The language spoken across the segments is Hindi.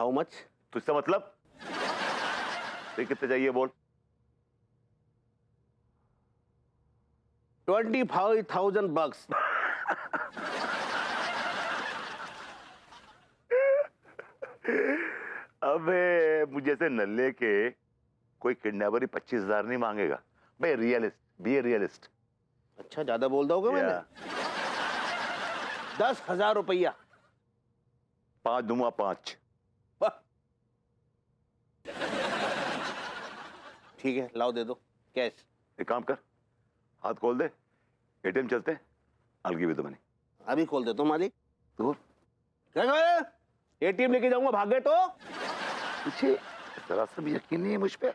How much? तुझसे मतलब? ये कितने चाहिए बोल? 25,000 bucks. अबे मुझे से नल्ले के कोई किडनैपर 25,000 नहीं मांगेगा भाई। रियलिस्ट, बी ए रियलिस्ट। अच्छा ज्यादा बोल दोगे मैंने? 10,000 रुपया। 5 दूंगा 5। ठीक है लाओ दे दो कैश। एक काम कर, हाथ खोल दे, एटीएम चलते हैं, I'll give you the money। अभी खोल दे तो मालिक। तो क्या एटीएम लेके जाऊंगा भागे तो? तुझे जरा सा भी यकीन नहीं है मुझ पे?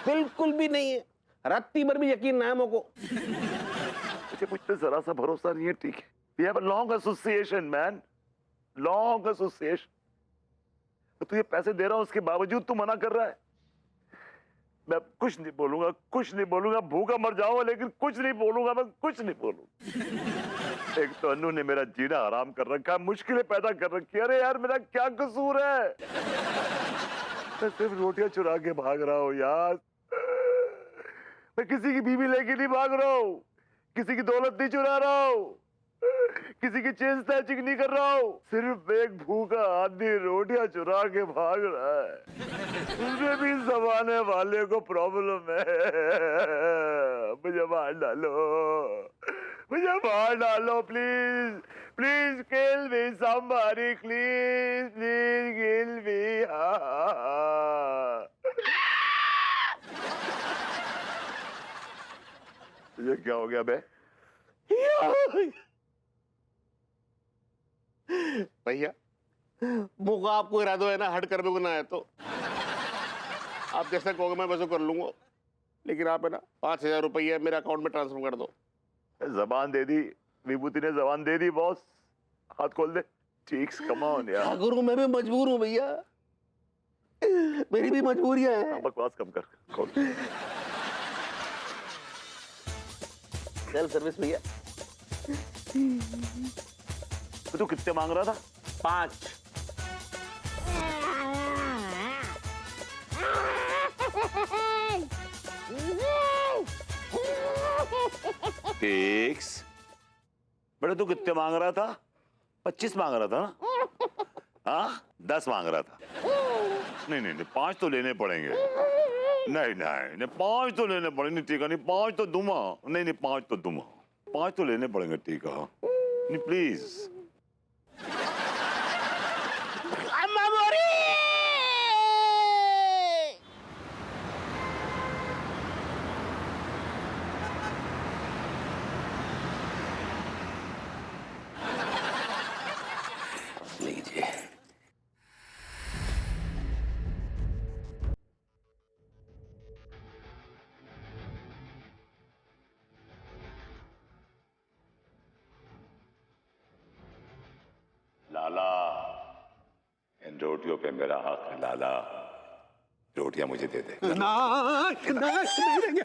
बिल्कुल भी नहीं है, रत्ती भर भी यकीन ना है मुझको। मुझे मुझ पे जरा सा भरोसा नहीं है, ठीक है? We have a long association, man, long association। तो तुझे पैसे दे रहा हूं उसके बावजूद तू मना कर रहा है। मैं कुछ नहीं बोलूंगा, कुछ नहीं बोलूंगा, भूखा मर जाऊंगा लेकिन कुछ नहीं बोलूंगा, मैं कुछ नहीं बोलूंगा। एक तो अन्नू ने मेरा जीना हराम कर रखा है, मुश्किलें पैदा कर रखी है। अरे यार मेरा क्या कसूर है? मैं सिर्फ रोटियां चुरा के भाग रहा हूं यार। मैं किसी की बीवी लेके नहीं भाग रहा हूं, किसी की दौलत नहीं चुरा रहा हूं, किसी की चेन स्नैचिंग नहीं कर रहा हूं। सिर्फ एक भूखा आदमी रोटियां चुरा के भाग रहा है। उसमें भी जमाने वाले को प्रॉब्लम है। मुझे मार डालो, मुझे मार डालो please, please kill me somebody, please please kill me. ये क्या हो गया बे? भैया मुझको आपको इरादा है ना हट कर भी ना है तो आप जैसा कहोगे मैं वैसा कर लूंगा, लेकिन आप है ना 5,000 रुपये मेरे अकाउंट में ट्रांसफर कर दो। जबान दे दी, विभूति ने जबान दे दी बॉस। हाथ खोल दे। चीक्स, कम ऑन यार। क्या करूं, मैं भी मजबूर हूं भैया, मेरी भी मजबूरियां हैं। बकवास कम कर, खोल। सेल्फ सर्विस भैया। तो तू कितने मांग रहा था? 5। टिक्स बेटा तू कितने मांग रहा था? 25 मांग रहा था ना? हाँ 10 मांग रहा था। नहीं नहीं नहीं 5 तो लेने पड़ेंगे। नहीं नहीं नहीं 5 तो लेने पड़ेंगे। ठीक है, नहीं 5 तो दूंगा। नहीं नहीं 5 तो दूंगा, 5 तो लेने पड़ेंगे। ठीक है नहीं प्लीज। लीजिए। लाला, इन रोटियों पे मेरा हक है लाला। रोटियां मुझे दे दे। नहीं देंगे।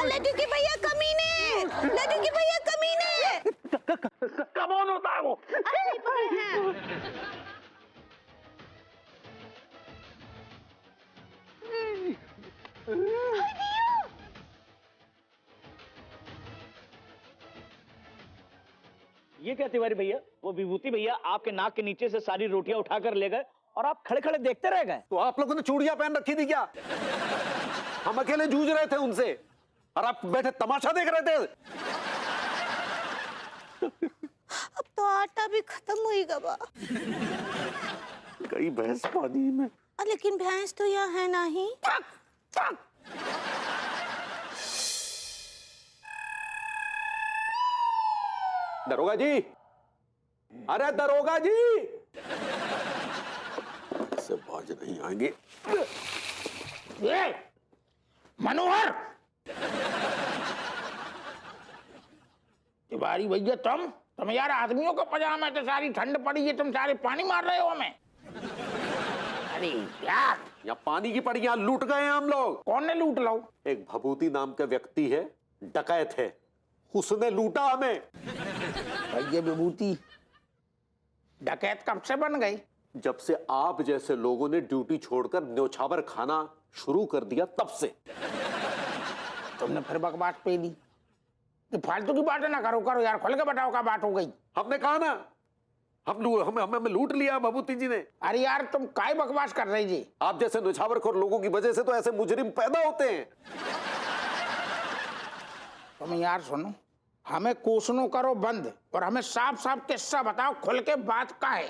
लड्डू के भैया कमीने, लड्डू के भैया कमीने। कौन होता है वो? अरे पकड़े हैं। ये क्या तिवारी भैया, वो विभूति भैया आपके नाक के नीचे से सारी रोटियां उठाकर ले गए और आप खड़े खड़े देखते रह गए। तो आप लोगों ने चूड़ियां पहन रखी थी क्या? हम अकेले जूझ रहे थे उनसे और आप बैठे तमाशा देख रहे थे। अब तो आटा भी खत्म हुईगा बा। कई भैंस पानी में। लेकिन भैंस तो यहाँ है नहीं। दरोगा जी, अरे दरोगा जी, से बाज नहीं आएंगे। मनोहर तिवारी भैया तुम यार आदमियों का पजामा है तो सारी ठंड पड़ी है, तुम सारे पानी मार रहे हो हमें। अरे यार यहाँ पानी की पड़ी, यहाँ लूट गए हैं हम लोग। कौन ने लूट लो? एक भभूति नाम का व्यक्ति है, डकैत है, उसने लूटा हमें। भैया विभूति डकैत कब से बन गई? जब से आप जैसे लोगों ने ड्यूटी छोड़कर न्योछावर खाना शुरू कर दिया तब से। तुमने फिर बकवास पे दी। तो फालतू की बातें ना करो यार, खुल के बताओ क्या बात हो गई। हमने कहा ना, हमें लूट लिया भभूति जी ने। अरे यार तुम काय बकवास कर रही जी? आप जैसे न्योछावरखोर लोगों की वजह से तो ऐसे मुजरिम पैदा होते हैं। तुम यार सुनो, हमें कोसनो करो बंद और हमें साफ साफ किस्सा बताओ, खुल के बात का है।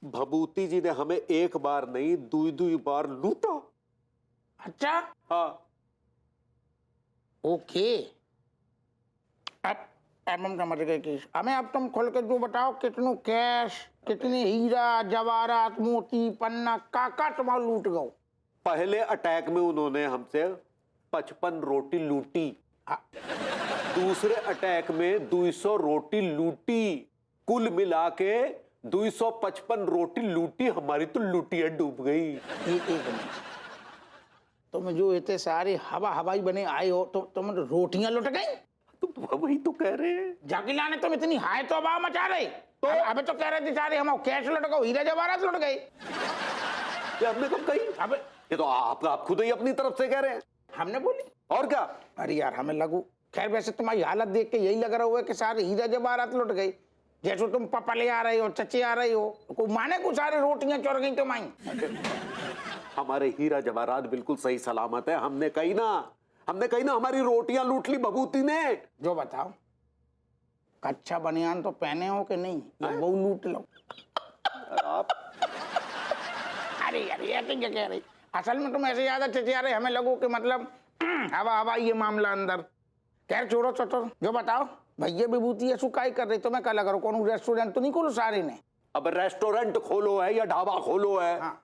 भभूति जी ने हमें एक बार नहीं दुई बार लूटा। अच्छा हाँ। ओके, अब हम समझ गए कि हमें अब तुम खुल के जो बताओ, कितनो कैश, कितने हीरा जवाहरात मोती पन्ना काका तुम्हारा लूट गो। पहले अटैक में उन्होंने हमसे 55 रोटी लूटी, दूसरे अटैक में 200 रोटी लूटी, कुल मिला के 255 रोटी लूटी हमारी, तो लूटिया डूब गई। एक मिनट, तुम जो इतने सारे हवाई बने आए हो तो तुम रोटियां लुट गई? तो वही तो कह रहे हैं। जाकी लाने तुम इतनी हाय तो हवा मचा रहे तो अबे तो कह रहे थे सारे हम कैश लुट गए, हीरा जवाहरात लुट गए। ये हमने कब कही? अबे ये तो आप खुद ही अपनी तरफ से कह रहे हैं। हमने बोली और क्या? अरे यार हमें लगू, खैर वैसे तुम्हारी हालत देख के यही लग रहा हुआ है कि सारे हीरा जवाहरात लुट गए। जैसे तुम पपले आ रहे हो, चचे आ रही हो, को माने को सारे रोटियां चोर गई तुम्हारी। हमारे हीरा जवाहरात बिल्कुल सही सलामत है। हमने कही ना हमारी रोटियां लूट ली भभूति ने। जो बताओ, कच्चा बनियान तो पहने हो कि नहीं? वो लूट लो। आप अरे यार ये तो क्या कह रही, असल में तुम ऐसे ज्यादा चचे रहे, हमें लगो कि मतलब हवा ये मामला अंदर। खैर छोड़ो चतुर, जो बताओ भैया विभूति ऐसू काई कर रही, तो मैं कल करो कौन रेस्टोरेंट तो नहीं खोलो सारे ने? अब रेस्टोरेंट खोलो है या ढाबा खोलो है, हाँ।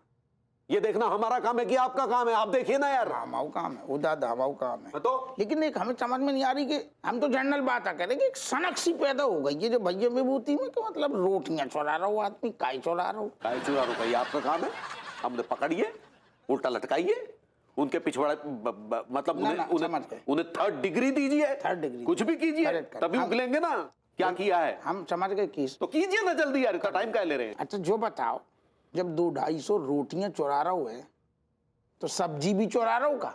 ये देखना हमारा काम है कि आपका काम है? आप देखिए ना यार। धामाऊ काम है, उदा धामाऊ काम है। तो लेकिन एक हमें समझ में नहीं आ रही कि हम तो जनरल बात आ करें कि एक सनक सी पैदा हो गई है जो भैया विभूति में, कि मतलब रोटियां चुरा रहा हो आदमी, काई चुरा रहा हो। काय चुरा रो भाई, आपका काम है। हमने पकड़िए, उल्टा लटकाइए, उनके पिछवाड़े मतलब उन्हें 3rd डिग्री दीजिए, 3rd डिग्री कुछ भी कीजिए, तभी उगलेंगे ना। क्या किया है? हम समझ गए केस। तो कीजिए ना जल्दी यार, इतना टाइम क्या ले रहे हैं? अच्छा जो बताओ, जब 200-250 रोटियां चुरा रहा हुआ है तो सब्जी भी चुरा रहा होगा?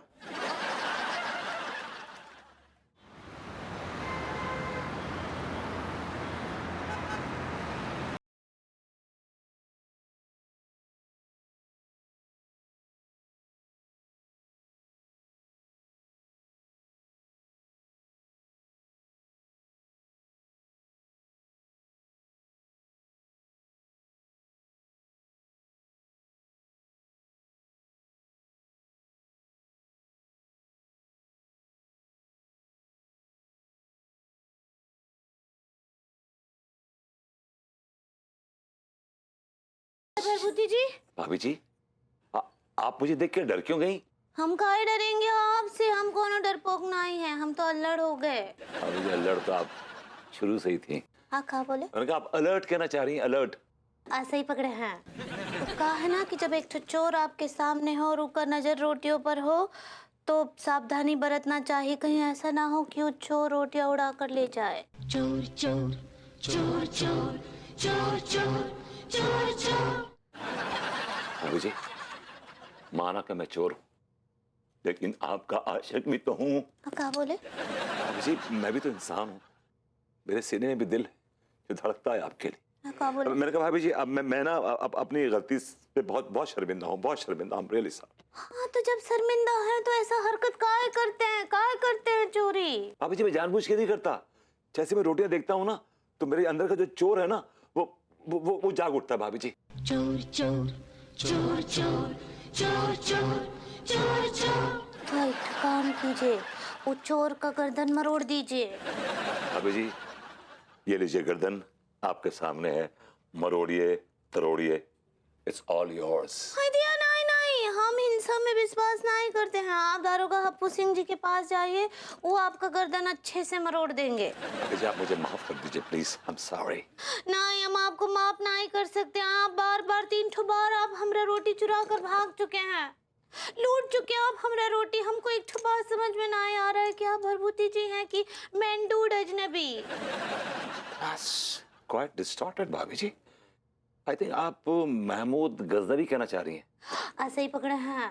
विभूति जी, भाभी जी, आप मुझे देख के डर क्यों गई? हम काहे डरेंगे आपसे? हम कोनो डरपोक नहीं है, हम तो अल्लड़ हो गए। भाभी जी, अलर्ट तो आप शुरू से ही थी। हाँ कहा बोले? मैंने कहा आप अलर्ट कहना चाह रही हैं, अलर्ट। ऐसे ही पकड़े हैं। तो कहा है ना कि जब एक चोर आपके सामने हो, रुकर नजर रोटियों पर हो, तो सावधानी बरतना चाहिए, कहीं ऐसा ना हो कि वो चोर रोटियां उड़ा कर ले जाए। चोर चोर चोर चोर चोर चोर चोर चोर। भाभी जी, माना कि मैं चोर हूँ, लेकिन आपका आशिक भी तो हूँ। कहा बोले? भाभी जी, मैं भी तो इंसान हूँ, मेरे सीने में भी दिल है जो धड़कता है आपके लिए। कहा बोले? मैंने कहा भाभी जी, अब मैं ना अपनी गलती पे बहुत शर्मिंदा हूँ, बहुत शर्मिंदा हूँ, रियली सॉरी। हाँ तो जब शर्मिंदा है तो ऐसा हरकत काहे करते हैं चोरी? भाभी जी, मैं जानबूझ के नहीं करता। जैसे मैं रोटियां देखता हूँ ना, तो मेरे अंदर का जो चोर है ना, वो जाग उठता है भाभी जी। चोर चोर चोर चोर चोर चोर चोर चोर। तो एक काम कीजिए, वो चोर का गर्दन मरोड़ दीजिए। भाभी जी, ये लीजिए गर्दन, आपके सामने है, मरोड़िए तरोड़िए, इट्स ऑल योर्स। नहीं, हम सब में विश्वास नहीं करते हैं। आप दारोगा हप्पू सिंह जी के पास जाइए, वो आपका गर्दन अच्छे से मरोड़ देंगे। भाभी जी आप मुझे माफ कर दीजिए प्लीज, आई एम सॉरी। नहीं, हम आपको माफ नहीं कर सकते। आप बार बार 3 बार आप हमरा रोटी चुरा कर भाग चुके हैं, लूट चुके हैं आप हमरा रोटी। हमको एक बात समझ में नहीं आ रहा है कि आप भरभूति जी हैं कि मेंढूड अजनबी। क्वाइट डिस्टॉर्टेड भाभी जी। आई थिंक आप महमूद गजनवी कहना चाह रही हैं। ऐसे ही पकड़े हैं।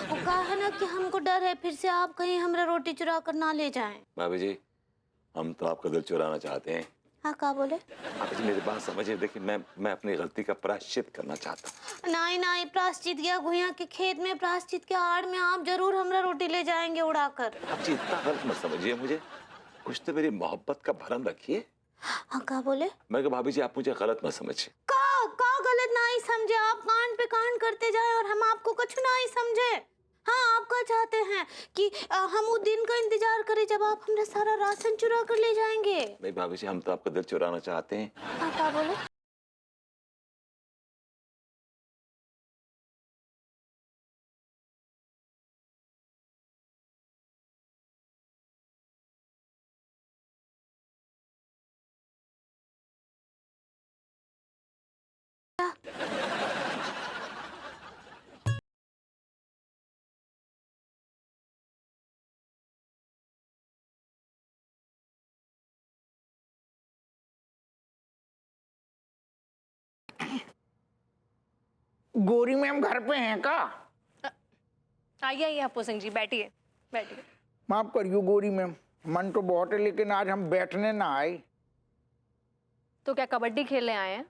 वो कहा है ना कि हमको डर है फिर से आप कहीं हमरा रोटी चुरा कर ना ले जाएं। भाभी जी हम तो आपका दिल चुराना चाहते हैं। हाँ, क्या बोले? भाभी जी मेरी बात समझिए, देखिए मैं अपनी गलती का प्रायश्चित करना चाहता हूँ। नहीं नहीं, प्रायश्चित या गुहिया के खेत में प्रायश्चित के आड़ में आप जरूर हमरा रोटी ले जाएंगे उड़ाकर। आप जी इतना गलत मत समझिए मुझे, कुछ तो मेरी मोहब्बत का भरम रखिए। हाँ, क्या बोले? मैं कहा भाभी जी आप मुझे गलत मत समझिए। का गलत नहीं समझे? आप कांड पे कांड करते जाए और हम आपको कुछ नहीं समझे। हाँ, आप क्या चाहते हैं कि हम उस दिन का इंतजार करें जब आप हमरा सारा राशन चुरा कर ले जाएंगे? नहीं भाभी जी हम तो आपका दिल चुराना चाहते हैं। हाँ, क्या बोले? गोरी मैम घर पे हैं का? आइए आइए हप्पू सिंह जी, बैठिए बैठिए। माफ करियो गोरी मैम, मन तो बहुत है लेकिन आज हम बैठने ना आए। तो क्या कबड्डी खेलने आए हैं?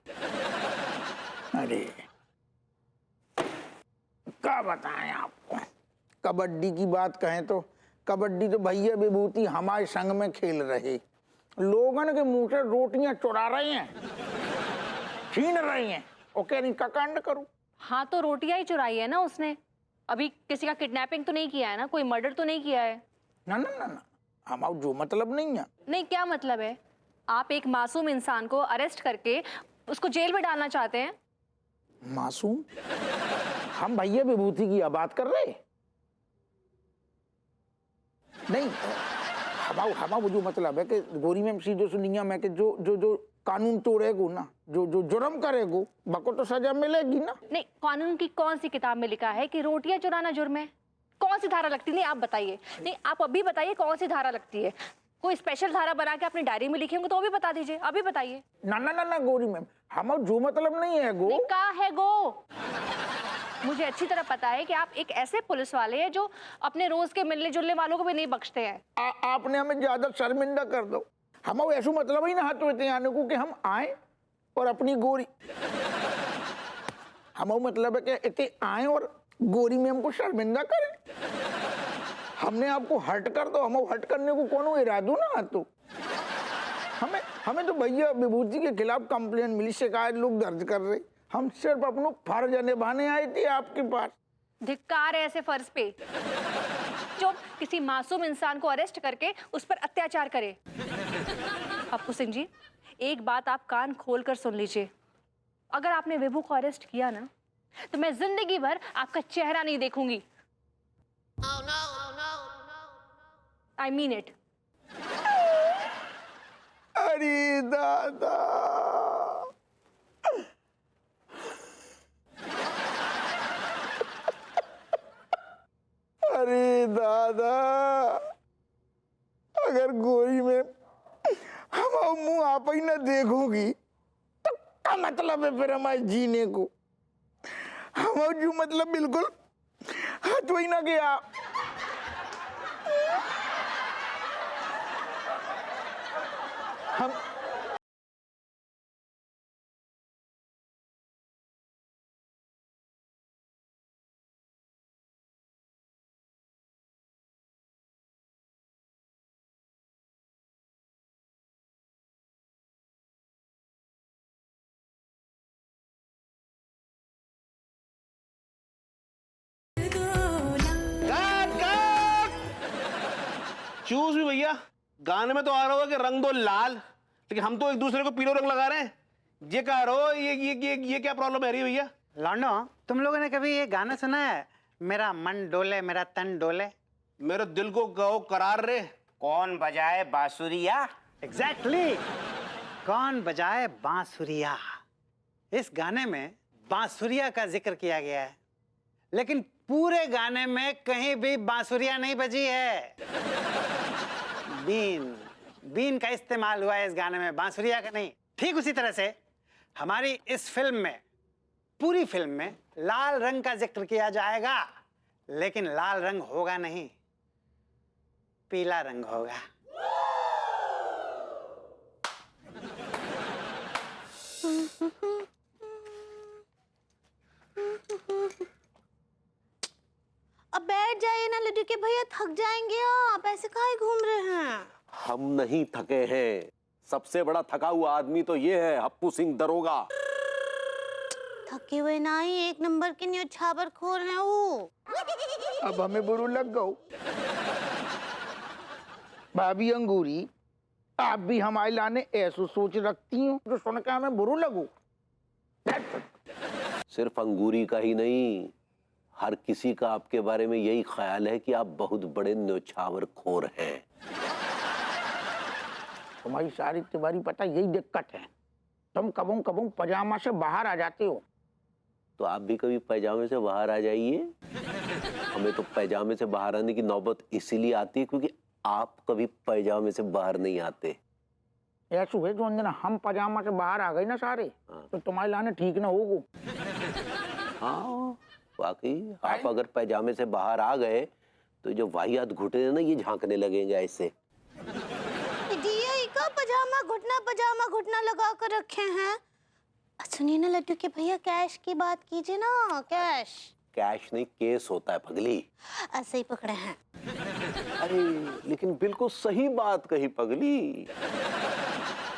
अरे क्या बताएं आपको, कबड्डी की बात कहें तो कबड्डी तो भैया विभूति हमारे संग में खेल रहे, लोगन के मुंह से रोटियां चुरा रहे हैं, छीन रहे हैं, और कह रही का कांड करूं। हाँ तो रोटियां ही चुराई है ना उसने, अभी किसी का किडनैपिंग तो नहीं किया है ना, कोई मर्डर तो नहीं किया है ना ना ना ना, हमारा जो मतलब नहीं है। नहीं, क्या मतलब है? आप एक मासूम इंसान को अरेस्ट करके उसको जेल में डालना चाहते हैं? मासूम? हम भैया विभूति की बात कर रहे नहीं। हमारा वो जो मतलब है कि गोरी में सीधे सुनिया में कि जो जो जो कानून तोड़ेगो ना, जो जो जुर्म करेगो बको तो सजा मिलेगी ना। नहीं, कानून की कौन सी किताब में लिखा है कि रोटियां चुराना जुर्म है? कौन सी धारा लगती? नहीं आप बताइए, नहीं आप अभी बताइए कौन सी धारा लगती है। कोई स्पेशल धारा बना के अपनी डायरी में लिखेंगे तो वो भी बता दीजिए, अभी बताइए। ना ना ना ना गोरी मैम, हमारा जो मतलब नहीं है गो। नहीं, का है गो? मुझे अच्छी तरह पता है कि आप एक ऐसे पुलिस वाले हैं जो अपने रोज के मिलने जुलने वालों को भी नहीं बख्शते हैं। आपने हमें ज्यादा शर्मिंदा कर दो। हमारा ऐसा मतलब ही ना हाथ होते आने को कि हम आए और अपनी गोरी, हमारा मतलब है कि इतने आए और गोरी में हमको शर्मिंदा करें। हमने आपको हर्ट कर दो, हमें हर्ट करने को कौन इरादू ना तो हमें तो भैया विभूति के खिलाफ कंप्लेन मिली, शिकायत लोग दर्ज कर रहे, हम सिर्फ अपना फर्ज निभाने आए थे आपके पास। धिक्कार है ऐसे फर्ज पे जो किसी मासूम इंसान को अरेस्ट करके उस पर अत्याचार करे। हप्पू सिंह जी, एक बात आप कान खोल कर सुन लीजिए, अगर आपने विभू को अरेस्ट किया ना तो मैं जिंदगी भर आपका चेहरा नहीं देखूंगी। I mean it. अरे दादा, अरे दादा, अगर गोरी में हम मुंह आप ही ना देखोगी तो क्या मतलब है फिर हमारे जीने को? हमारा जो मतलब बिल्कुल हाथ वही ना गया। हम चूज भी भैया, गाने में तो आ रहा होगा कि रंग दो लाल, लेकिन हम तो एक दूसरे को पीलो रंग लगा रहे हैं। ये कह रहे हो ये क्या प्रॉब्लम है रही भैया? लौंडो, तुम लोगों ने कभी ये गाना सुना है, मेरा मन डोले मेरा तन डोले। मेरे दिल को गो करार रे। कौन बजाए बांसुरिया? एग्जैक्टली कौन बजाए बांसुरिया। इस गाने में बांसुरिया का जिक्र किया गया है, लेकिन पूरे गाने में कहीं भी बांसुरिया नहीं बजी है। बीन का इस्तेमाल हुआ है इस गाने में, बांसुरिया का नहीं। ठीक उसी तरह से हमारी इस फिल्म में, पूरी फिल्म में लाल रंग का जिक्र किया जाएगा, लेकिन लाल रंग होगा नहीं, पीला रंग होगा। अब बैठ जाइए ना लड्डू के भैया, थक जाएंगे आप, ऐसे काहे घूम रहे हैं? हम नहीं थके हैं, सबसे बड़ा थका हुआ आदमी तो ये है हप्पू सिंह दरोगा। थके हुए ना ही, एक नंबर के न्योछावर खोर हैं वो। अब हमें बुरू लग गो। भाभी अंगूरी, आप भी हमारे लाने ऐसो सोच रखती हो जो सुन के हमें बुरू लगो। सिर्फ अंगूरी का ही नहीं, हर किसी का आपके बारे में यही ख्याल है कि आप बहुत बड़े न्योछावर खोर हैं। तुम्हारी सारी तुम्हारी पता यही दिक्कत है, तुम कबों कबों पजामा से बाहर आ जाते हो। तो आप भी कभी पैजामे से बाहर आ जाइए। हमें तो पैजामे से बाहर आने की नौबत इसीलिए आती है क्योंकि आप कभी पैजामे से बाहर नहीं आते। ऐसा है जो अंजना हम पजामा से बाहर आ गए ना सारे, तो तुम्हारे लाने ठीक ना होगो। हाँ वाकई, आप अगर पैजामे से बाहर आ गए तो जो वाहियात घुटने हैं ना, ये झांकने लगेंगे ऐसे। पजामा घुटना लगा कर रखे हैं। सुनिए ना लड्डू के भैया, कैश की बात कीजिए ना। कैश नहीं, केस होता है पगली। ऐसे ही पकड़े हैं। अरे लेकिन बिल्कुल सही बात कही पगली,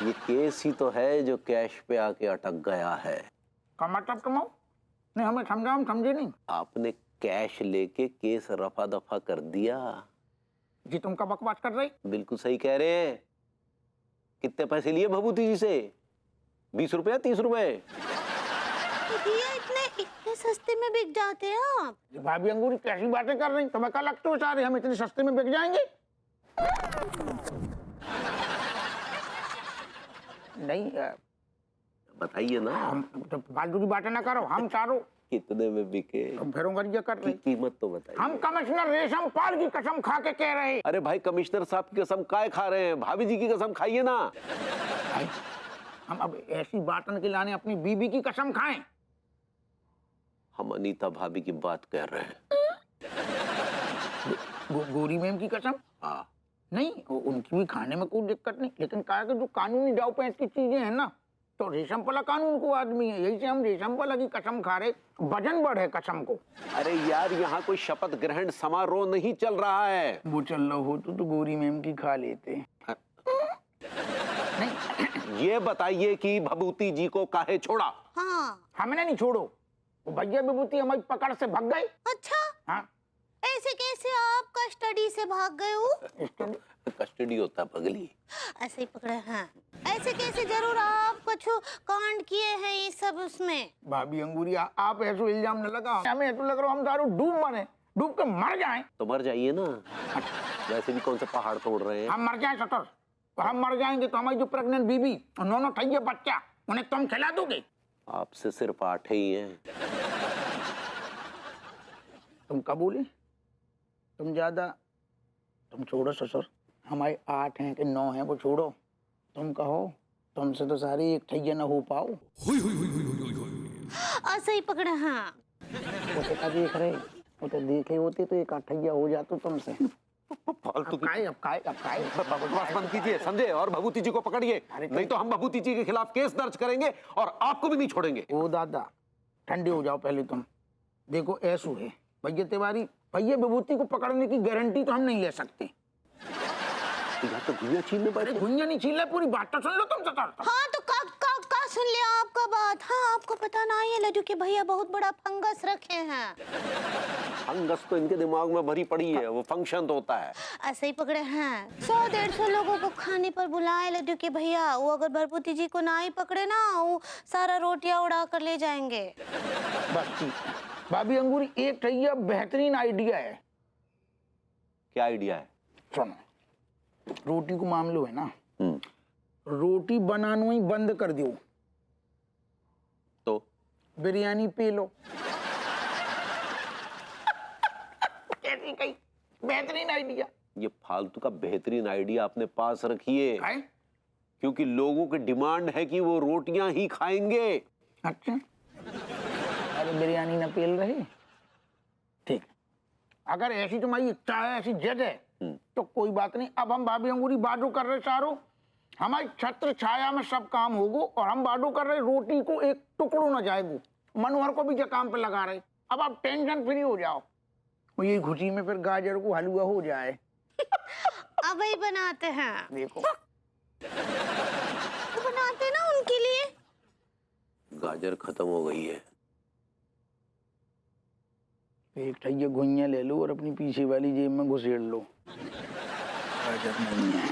ये केस ही तो है जो कैश पे आके अटक गया है। का मतलब तुम नहीं हमें समझा, हम समझे नहीं। आपने कैश लेके केस रफा दफा कर दिया। जी तुम का बकवास कर रही? बिल्कुल सही कह रहे हैं। कितने पैसे लिए भभूति जी से? 20 रुपया 30 रुपए? इतने सस्ते में बिक जाते हैं आप? भाभी अंगूरी कैसी बातें कर रही, तुम्हें क्या लगता है सारे हम इतने सस्ते में बिक जाएंगे? नहीं बताइए ना। हम तो फालतू की बातें ना करो, हम चारों कितने में बिके? भैरोगरिया कर रहे। कीमत तो बताइए। हम कमिश्नर रेशम पाल की कसम खा के कह रहे। अरे भाई कमिश्नर साहब की कसम काय खा रहे हैं? भाभी जी की कसम खाइए ना। हम अब ऐसी बातन के लाने अपनी बीबी की कसम खाएं? हम अनीता भाभी की बात कर रहे हैं। गोरी मैम की कसम? हाँ। नहीं उनकी भी खाने में कोई दिक्कत नहीं, लेकिन कहा कि जो कानूनी दाव पेच की चीजें हैं ना, तो रेशम पला कानून को आदमी है, यही से हम रेशम पला की कसम खा रहे। वजन बढ़े कसम को। अरे यार यहाँ कोई शपथ ग्रहण समारोह नहीं चल रहा है। वो चल रहा हो तो गोरी मैम की खा लेते। नहीं ये बताइए कि भभूति जी को काहे छोड़ा? हाँ। हमने नहीं छोड़ो, वो भैया विभूति हमारी पकड़ से भाग गए। अच्छा? हाँ। ऐसे कैसे आप कस्टडी से भाग गए हो? कस्टडी होता पगली। ऐसे ही पकड़े हैं। ऐसे कैसे? जरूर आप कुछ कांड किए हैं ये सब उसमें। भाभी अंगूरी आप ऐसा इल्जाम न लगा, हमें ऐसा लग रहा हम दारू डूब मरे, डूब के मर जाएं। तो मर जाइए ना, वैसे भी कौन सा पहाड़ तोड़ रहे हैं। हम मर जाएं सतर, तो हम मर जाएंगे तो हमारी जो प्रेग्नेंट बीबी और नौनो ठैया बच्चा, उन्हें तुम खिला दोगे? आपसे सिर्फ 8 ही हैं। तुम कब बोले? तुम ज्यादा, तुम छोड़ो ससुर, हमारे 8 हैं कि 9 हैं वो छोड़ो, तुम कहो तुमसे तो सारी एक ठैया न हो पाओ। ऐसे ही पकड़े हैं। वो तो क्या देख रहे, वो तो देखे होते तो एक ठैया हो जाता तुमसे। फालतू की अब काय बकवास बंद कीजिए समझे, और भभूति जी को पकड़िए, नहीं तो हम भभूति जी के खिलाफ केस दर्ज करेंगे और आपको भी नहीं छोड़ेंगे। ओ दादा ठंडे हो जाओ पहले तुम। देखो ऐसू है भैया तिवारी, भैया विभूति को पकड़ने की गारंटी तो हम नहीं ले सकते। तो घुइयां छीनने पड़े। घुइयां नहीं छीन ले, पूरी बात तो सुन लो तुम सतर। हाँ तो का सुन लिया आपका बात। हाँ आपको पता ना है लड्डू के भैया बहुत बड़ा फंगस रखे हैं। फंगस तो इनके दिमाग में भरी पड़ी है, वो फंक्शन तो होता है। ऐसे ही पकड़े हैं। 100-150 लोगों को खाने पर बुलाए लड्डू के भैया, वो अगर भरपूती जी को ना ही पकड़े ना, वो सारा रोटियां उड़ा कर ले जाएंगे। बस ठीक है, भाभी अंगूरी एक ठैया बेहतरीन आइडिया है। क्या आइडिया है? सुनो, रोटी को मामलो है ना, रोटी बनाना ही बंद कर दो तो बिरयानी पे लो। कैसी कही बेहतरीन आइडिया। ये फालतू का बेहतरीन आइडिया अपने पास रखिए, है? क्योंकि लोगों की डिमांड है कि वो रोटियां ही खाएंगे। अच्छा, अरे बिरयानी ना पेल रही, ठीक। अगर ऐसी तुम्हारी इच्छा है, ऐसी जिद है, तो कोई बात नहीं। अब हम भाभी अंगूरी बाडू कर रहे सारो, हमारी छत्र छाया में सब काम होगो, और हम बाडू कर रहे रोटी को एक टुकड़ो न जाएगो। मनोहर को भी जो काम पे लगा रहे। अब आप टेंशन फ्री हो जाओ, और ये घुटी में फिर गाजर को हलवा हो जाए। अब वही बनाते हैं, देखो तो बनाते ना उनके लिए। गाजर खत्म हो गई है। एक ठैया घुइयां ले लो और अपनी पीछे वाली जेब में घुसेड़ लो। गाजर नहीं है।